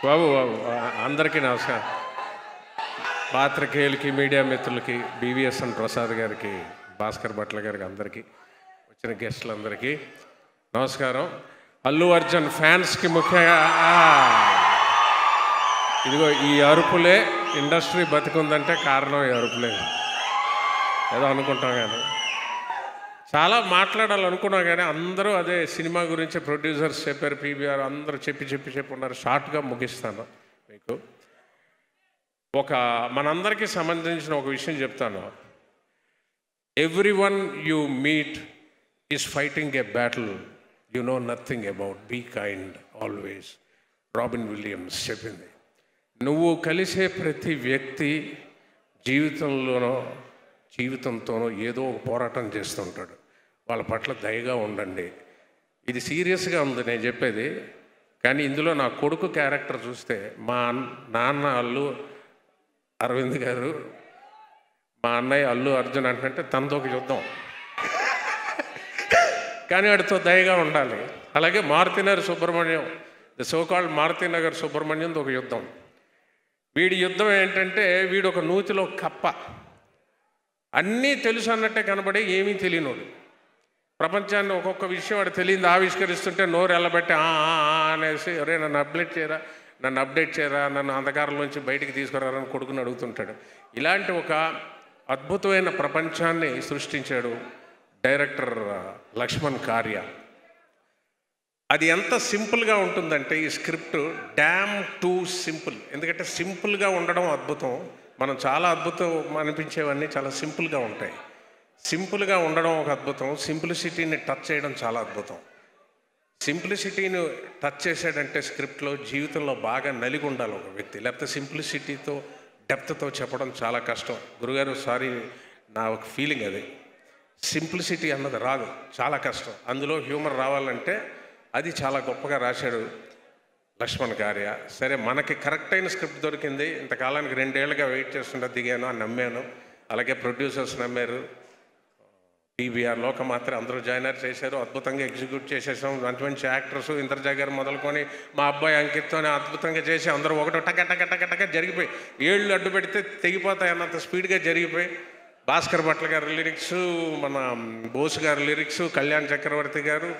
బాబు బాబు అందరికీ నమస్కారం. పాత్రికేయులకి, మీడియా మిత్రులకి, బీవీఎస్ఎన్ ప్రసాద్ గారికి, భాస్కర్ భట్ల గారికి, అందరికీ వచ్చిన గెస్టులందరికీ నమస్కారం. అల్లు అర్జున్ ఫ్యాన్స్కి ముఖ్యంగా ఇదిగో ఈ అరుపులే ఇండస్ట్రీ బతికుందంటే కారణం ఈ అరుపులే. ఏదో అనుకుంటాం కానీ చాలా మాట్లాడాలనుకున్నా కానీ అందరూ అదే సినిమా గురించి ప్రొడ్యూసర్స్ చెప్పారు, పీవీఆర్ అందరూ చెప్పి ఉన్నారు. షార్ట్గా ముగిస్తాను. మీకు మనందరికీ సంబంధించిన ఒక విషయం చెప్తాను. Everyone you meet is fighting a battle you know nothing about. Be kind always. Robin Williams చెప్పింది. నువ్వు కలిసే ప్రతి వ్యక్తి జీవితంతోనో ఏదో ఒక పోరాటం చేస్తుంటాడు. వాళ్ళ పట్ల దయగా ఉండండి. ఇది సీరియస్గా ఉంది నేను చెప్పేది, కానీ ఇందులో నా కొడుకు క్యారెక్టర్ చూస్తే మా నాన్న అల్లు అరవింద్ గారు, మా అన్నయ్య అల్లు అర్జున్ అంటే తనతో ఒక యుద్ధం, కానీ వాడితో దయగా ఉండాలి. అలాగే మారుతినగర్ సుబ్రహ్మణ్యం, ద సోకాల్డ్ మారుతినగర్ సుబ్రహ్మణ్యంతో ఒక యుద్ధం. వీడి యుద్ధం ఏంటంటే వీడు ఒక నూతిలో కప్ప, అన్నీ తెలుసు అన్నట్టే కనబడి ఏమీ తెలియనోడు. ప్రపంచాన్ని ఒక్కొక్క విషయం వాడు తెలియదు ఆవిష్కరిస్తుంటే నోరు ఎల్లబెట్టి అనేసి ఒరే నన్ను అప్డేట్ చేయరా, నన్ను అంధకారంలోంచి బయటికి తీసుకురారని కొడుకుని అడుగుతుంటాడు. ఇలాంటి ఒక అద్భుతమైన ప్రపంచాన్ని సృష్టించాడు డైరెక్టర్ లక్ష్మణ్ కార్య. అది ఎంత సింపుల్గా ఉంటుందంటే ఈ స్క్రిప్ట్ డ్యామ్ టూ సింపుల్. ఎందుకంటే సింపుల్గా ఉండడం అద్భుతం. మనం చాలా అద్భుతం అనిపించేవన్నీ చాలా సింపుల్గా ఉంటాయి. సింపుల్గా ఉండడం ఒక అద్భుతం. సింప్లిసిటీని టచ్ చేయడం చాలా అద్భుతం. సింప్లిసిటీని టచ్ చేసాడంటే స్క్రిప్ట్లో జీవితంలో బాగా నలిగి ఉండాలి ఒక వ్యక్తి, లేకపోతే సింప్లిసిటీతో డెప్త్తో చెప్పడం చాలా కష్టం. గురుగారు సారీ, నా ఒక ఫీలింగ్ అది. సింప్లిసిటీ అన్నది రాదు, చాలా కష్టం. అందులో హ్యూమర్ రావాలంటే అది చాలా గొప్పగా రాశాడు లక్ష్మణ్ కార్య. సరే, మనకి కరెక్ట్ అయిన స్క్రిప్ట్ దొరికింది. ఇంతకాలానికి 2 ఏళ్ళుగా వెయిట్ చేస్తుంటే దిగాను, అని నమ్మాను. అలాగే ప్రొడ్యూసర్స్ నమ్మారు, పీవీఆర్ లోకమాత్ర అందరూ జాయినర్ చేశారు, అద్భుతంగా ఎగ్జిక్యూట్ చేసేసాం. మంచి యాక్టర్స్ ఇంద్రజా గారు మొదలుకొని మా అబ్బాయి అంకిత్తోనే అద్భుతంగా చేసి అందరూ ఒకటో టక జరిగిపోయి, ఏళ్ళు అడ్డు పెడితే తెగిపోతాయి అన్నంత స్పీడ్గా జరిగిపోయి, భాస్కర్ భట్ల గారు లిరిక్స్, మన బోస్ గారు లిరిక్స్, కళ్యాణ్ చక్రవర్తి గారు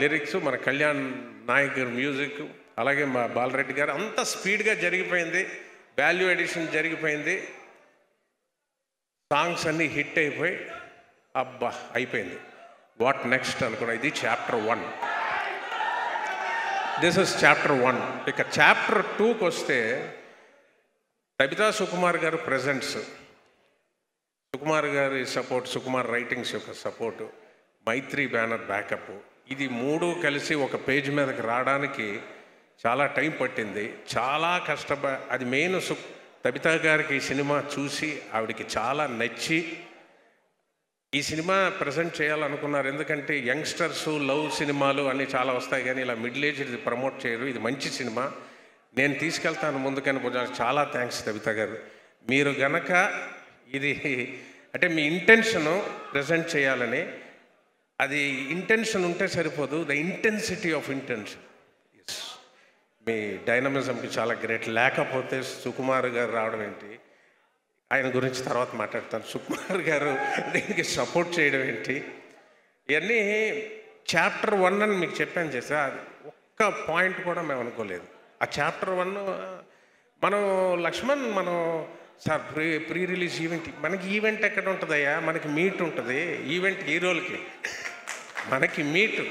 లిరిక్స్, మన కళ్యాణ్ నాయక్ గారు మ్యూజిక్, అలాగే మా బాలరెడ్డి గారు, అంత స్పీడ్గా జరిగిపోయింది. వాల్యూ ఎడిషన్ జరిగిపోయింది. సాంగ్స్ అన్నీ హిట్ అయిపోయి అబ్బా అయిపోయింది. వాట్ నెక్స్ట్ అనుకున్నా. ఇది చాప్టర్ 1. This is chapter 1. ఇక చాప్టర్ 2కి వస్తే కవితా సుకుమార్ గారు ప్రెజెంట్స్, సుకుమార్ గారి సపోర్ట్, సుకుమార్ రైటింగ్స్ యొక్క సపోర్టు, మైత్రి బ్యానర్ బ్యాకప్, ఇది 3 కలిసి ఒక పేజ్ మీదకి రావడానికి చాలా టైం పట్టింది. చాలా అది మెయిన్ కవితా గారికి ఈ సినిమా చూసి ఆవిడికి చాలా నచ్చి ఈ సినిమా ప్రజెంట్ చేయాలనుకున్నారు. ఎందుకంటే యంగ్స్టర్స్ లవ్ సినిమాలు అన్నీ చాలా వస్తాయి, కానీ ఇలా మిడిల్ ఏజ్ ఇది ప్రమోట్ చేయరు. ఇది మంచి సినిమా, నేను తీసుకెళ్తాను ముందుకని. చాలా థ్యాంక్స్ కవితా గారు. మీరు గనక ఇది అంటే మీ ఇంటెన్షను ప్రజెంట్ చేయాలని, అది ఇంటెన్షన్ ఉంటే సరిపోదు, the intensity of intention. Yes, మీ డైనమిజంకి చాలా గ్రేట్. లేకపోతే సుకుమార్ గారు రావడం ఏంటి, ఆయన గురించి తర్వాత మాట్లాడతాను. సుకుమార్ గారు దీనికి సపోర్ట్ చేయడం ఏంటి, ఇవన్నీ చాప్టర్ 1 అని మీకు చెప్పాను చేసా. ఒక్క పాయింట్ కూడా మేము అనుకోలేదు. ఆ చాప్టర్ 1 మనం Lakshman sir pre release event, మనకి ఈవెంట్ ఎక్కడ ఉంటుందయ్యా, మనకి మీట్ ఉంటుంది. ఈవెంట్ హీరోలకి, మనకి మీట్.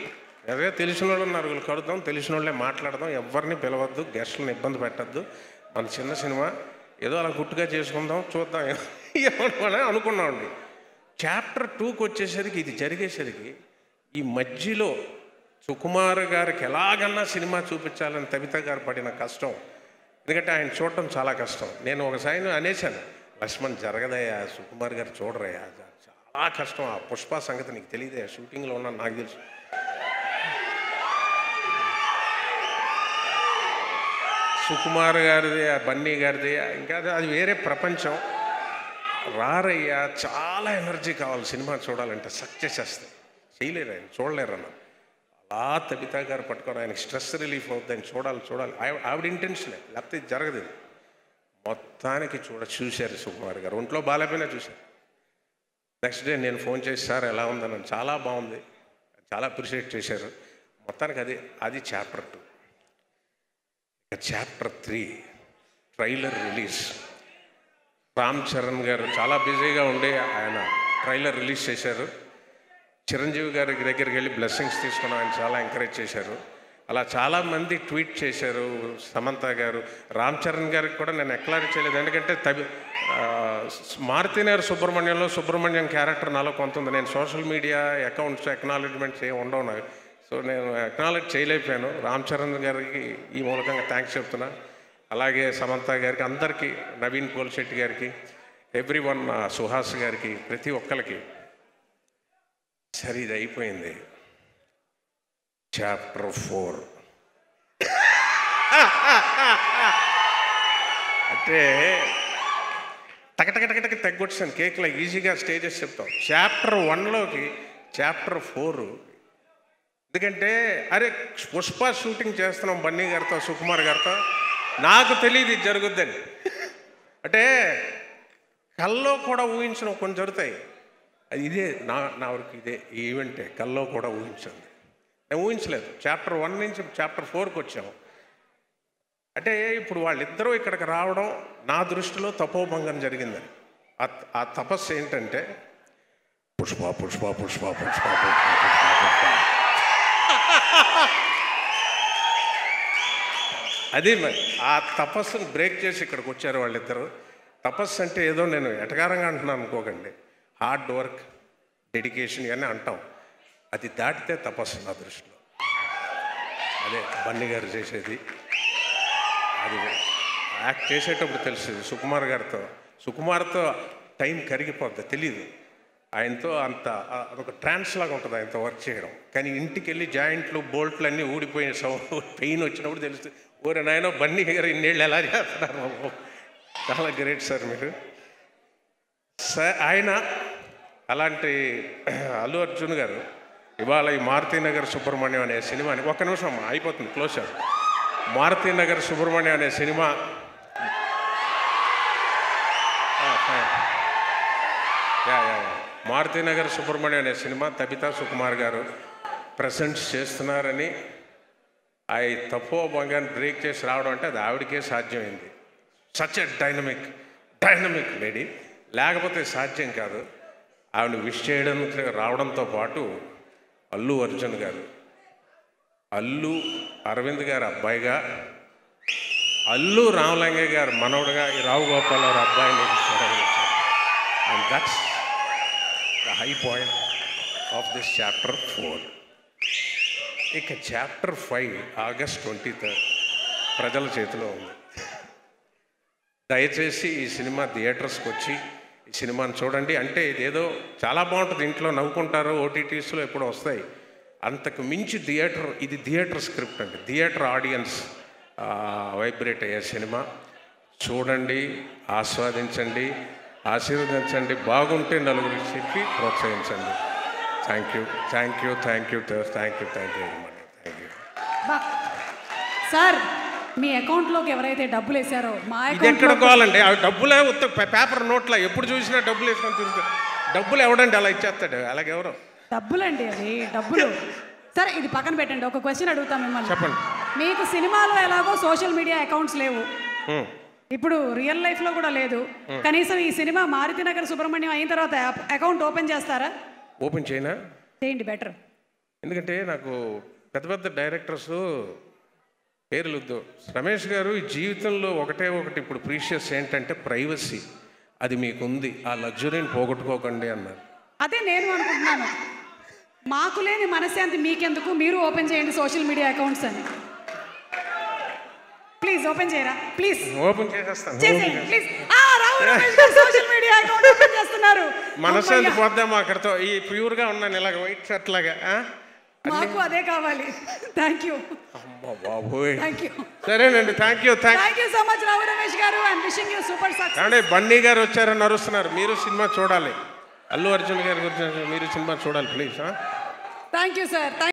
అదే తెలిసిన వాళ్ళు నరుగులు కడుద్దాం, తెలిసిన వాళ్ళే మాట్లాడదాం, ఎవరిని పిలవద్దు, గెస్ట్లను ఇబ్బంది పెట్టద్దు. మన చిన్న సినిమా ఏదో అలా గుట్టుగా చేసుకుందాం, చూద్దాం ఏమని అనుకున్నామండి. చాప్టర్ 2కి వచ్చేసరికి, ఇది జరిగేసరికి ఈ మధ్యలో సుకుమార్ గారికి ఎలాగన్నా సినిమా చూపించాలని కవిత గారు పడిన కష్టం, ఎందుకంటే ఆయన చూడటం చాలా కష్టం. నేను ఒకసారి అనేశాను, లక్ష్మణ్ జరగదయ్యా, సుకుమార్ గారు చూడరయ్యా, చాలా కష్టం. ఆ పుష్ప సంగతి నీకు తెలియదే, షూటింగ్లో ఉన్నాను, నాకు తెలుసు. సుకుమార్ గారిది, బన్నీ గారిది, ఇంకా అది వేరే ప్రపంచం. రారయ్యా, చాలా ఎనర్జీ కావాలి సినిమా చూడాలంటే, సక్సెస్ చేస్తే చేయలేరు, ఆయన చూడలేరు అన్న. అలా తబితా గారు పట్టుకొని ఆయనకి స్ట్రెస్ రిలీఫ్ అవుతుందని చూడాలి ఆవిడ ఇంటెన్షనే, లేకపోతే ఇది జరగదు. మొత్తానికి చూశారు సుకుమార్ గారు, ఒంట్లో బాగాలేకపోయినా చూశారు. నెక్స్ట్ డే నేను ఫోన్ చేసి సార్ ఎలా ఉందన్నాను. చాలా బాగుంది, చాలా అప్రిషియేట్ చేశారు. మొత్తానికి అది chapter 2. Chapter 3 trailer release. Ram Charan గారు చాలా బిజీగా ఉండి ఆయన ట్రైలర్ రిలీజ్ చేశారు. చిరంజీవి గారి దగ్గరికి వెళ్ళి బ్లెస్సింగ్స్ తీసుకుని ఆయన చాలా ఎంకరేజ్ చేశారు. అలా చాలామంది ట్వీట్ చేశారు. సమంత గారు, రామ్ చరణ్ గారికి కూడా నేను ఎక్లారీ చేయలేదు, ఎందుకంటే మారుతినగర్ సుబ్రహ్మణ్యం క్యారెక్టర్ నాలో కొంత ఉంది. నేను సోషల్ మీడియా అకౌంట్స్ ఎక్నాలెడ్జ్మెంట్స్ ఏమి ఉండవు నాకు, సో నేను ఎక్నాలెడ్జ్ చేయలేకపోయాను. రామ్ చరణ్ గారికి ఈ మూలకంగా థ్యాంక్స్ చెప్తున్నా. అలాగే సమంత గారికి, అందరికీ, నవీన్ పోల్శెట్టి గారికి, ఎవ్రీవన్, సుహాస్ గారికి, ప్రతి ఒక్కరికి. సరే ఇది అయిపోయింది. చాప్టర్ 4 అంటే టకటక తగ్గొచ్చాను కేక్లో ఈజీగా స్టేజెస్ చెప్తాం. చాప్టర్ 1లోకి చాప్టర్ 4, ఎందుకంటే అరే పుష్ప షూటింగ్ చేస్తున్నాం బన్నీ గారితో, సుకుమార్ గారితో, నాకు తెలియదు ఇది జరుగుద్దని. అంటే కల్లో కూడా ఊహించడం కొన్ని జరుగుతాయి. అది ఇదే నా వరకు ఇదే ఈవెంటే, కల్లో కూడా ఊహించండి, నేను ఊహించలేదు. చాప్టర్ 1 నుంచి చాప్టర్ 4కి వచ్చాము. అంటే ఇప్పుడు వాళ్ళిద్దరూ ఇక్కడికి రావడం నా దృష్టిలో తపోభంగం జరిగిందని. ఆ తపస్సు ఏంటంటే పుష్ప పుష్ప పుష్ప పుష్ప పుష్ప పుష్ప. అది మరి ఆ తపస్సును బ్రేక్ చేసి ఇక్కడికి వచ్చారు వాళ్ళిద్దరు. తపస్సు అంటే ఏదో నేను ఎటకారంగా అంటున్నాను అనుకోకండి, హార్డ్ వర్క్, డెడికేషన్ ఇవన్నీ అంటాం. అది దాటితే తపస్సు నా దృష్టిలో. అదే బన్నీ గారు చేసేది. అది యాక్ట్ చేసేటప్పుడు తెలుస్తుంది. సుకుమార్తో టైం కరిగిపోద్ది, తెలీదు. ఆయనతో అంత అదొక ట్రాన్స్ లాగా ఉంటుంది ఆయనతో వర్క్ చేయడం. కానీ ఇంటికి వెళ్ళి జాయింట్లు బోల్ట్లు అన్నీ ఊడిపోయిన పెయిన్ వచ్చినప్పుడు తెలుస్తుంది, ఓరే నాయనో బన్నీ గారు ఇన్నేళ్ళు ఎలా చేస్తున్నారు. చాలా గ్రేట్ సార్ మీరు. ఆయన అలాంటి అల్లు అర్జున్ గారు ఇవాళ ఈ మారుతినగర్ సుబ్రహ్మణ్యం అనే సినిమాని, ఒక్క నిమిషం అయిపోతుంది క్లోజ్. మారుతినగర్ సుబ్రహ్మణ్యం అనే సినిమా మారుతినగర్ సుబ్రహ్మణ్యం అనే సినిమా తబితా సుకుమార్ గారు ప్రజెంట్స్ చేస్తున్నారని, ఆ తపోభంగాన్ని బ్రేక్ చేసి రావడం అంటే అది ఆవిడకే సాధ్యమైంది. సచ్ ఎ డైనమిక్ లేడీ, లేకపోతే సాధ్యం కాదు. ఆవిడ విష్ చేయడానికి రావడంతో పాటు అల్లు అర్జున్ గారు, అల్లు అరవింద్ గారు అబ్బాయిగా, అల్లు రామలింగయ్య గారు మనవడుగా, ఈ రావు గోపాలరావు అబ్బాయిని and that's the high point of this chapter 4. ఇక చాప్టర్ 5 ఆగస్ట్ 23 ప్రజల చేతిలో ఉంది. దయచేసి ఈ సినిమా థియేటర్స్కి వచ్చి ఈ సినిమాని చూడండి. అంటే ఇదేదో చాలా బాగుంటుంది, ఇంట్లో నవ్వుకుంటారు, ఓటీటీస్లో ఎప్పుడో వస్తాయి. అంతకు మించి ఇది థియేటర్ స్క్రిప్ట్ అండి, థియేటర్ ఆడియన్స్ వైబ్రేట్ అయ్యే సినిమా. చూడండి, ఆస్వాదించండి, ఆశీర్వదించండి, బాగుంటే నలుగురికి చెప్పి ప్రోత్సహించండి. Thank you very much. Thank you sir. మీ అకౌంట్లోకి ఎవరైతే డబ్బులు వేసారో మా ఇది ఎక్కడ కావాలండి, అవి డబ్బులే పేపర్ నోట్లా ఎప్పుడు చూసినా డబ్బులు వేసుకొని తిరుగుతారు. డబ్బులు ఎవడండి అలా ఇచ్చేస్తాడు, అలాగే ఎవరు డబ్బులండి, అది డబ్బులు. సరే ఇది పక్కన పెట్టండి, ఒక క్వశ్చన్ అడుగుతాం మిమ్మల్ని. చెప్పండి. మీకు సినిమాలో ఎలాగో సోషల్ మీడియా అకౌంట్స్ లేవు, ఇప్పుడు రియల్ లైఫ్లో కూడా లేదు, కనీసం ఈ సినిమా మారుతినగర్ సుబ్రహ్మణ్యం అయిన తర్వాత అకౌంట్ ఓపెన్ చేస్తారా? ఓపెన్ చేయనా? చేయండి, బెటర్. ఎందుకంటే నాకు పెద్ద డైరెక్టర్స్ పేర్లు వద్దు. రమేష్ గారు ఈ జీవితంలో ఒకటి ఇప్పుడు ప్రీషియస్ ఏంటంటే ప్రైవసీ. అది మీకుంది, ఆ లగ్జరీని పోగొట్టుకోకండి అన్నారు. అదే నేను అనుకుంటున్నాను, మాకు లేని మనశ్శాంతి మీకెందుకు, మీరు ఓపెన్ చేయండి సోషల్ మీడియా అకౌంట్స్ అని. ప్లీజ్ ఓపెన్ చేయరా, ప్లీజ్. ఓపెన్ చేసేస్తాను please. Social media account open చేస్తున్నారు. మనశ్శాంతి పోద్దామా అక్కడతో? ఈ ప్యూర్గా ఉన్నాను ఇలాగ వైట్ షర్ట్ లాగా. మాకు అదే కావాలి. Thank you. బాబోయ్, థ్యాంక్ యూ. సరేనండి, thank you so much Rao Ramesh గారు. And wishing you super success. Bunny గారు వచ్చారని అరుస్తున్నారు, మీరు సినిమా చూడాలి. అల్లు అర్జున్ గారి గురించి మీరు సినిమా చూడాలి ప్లీజ్. Thank you sir.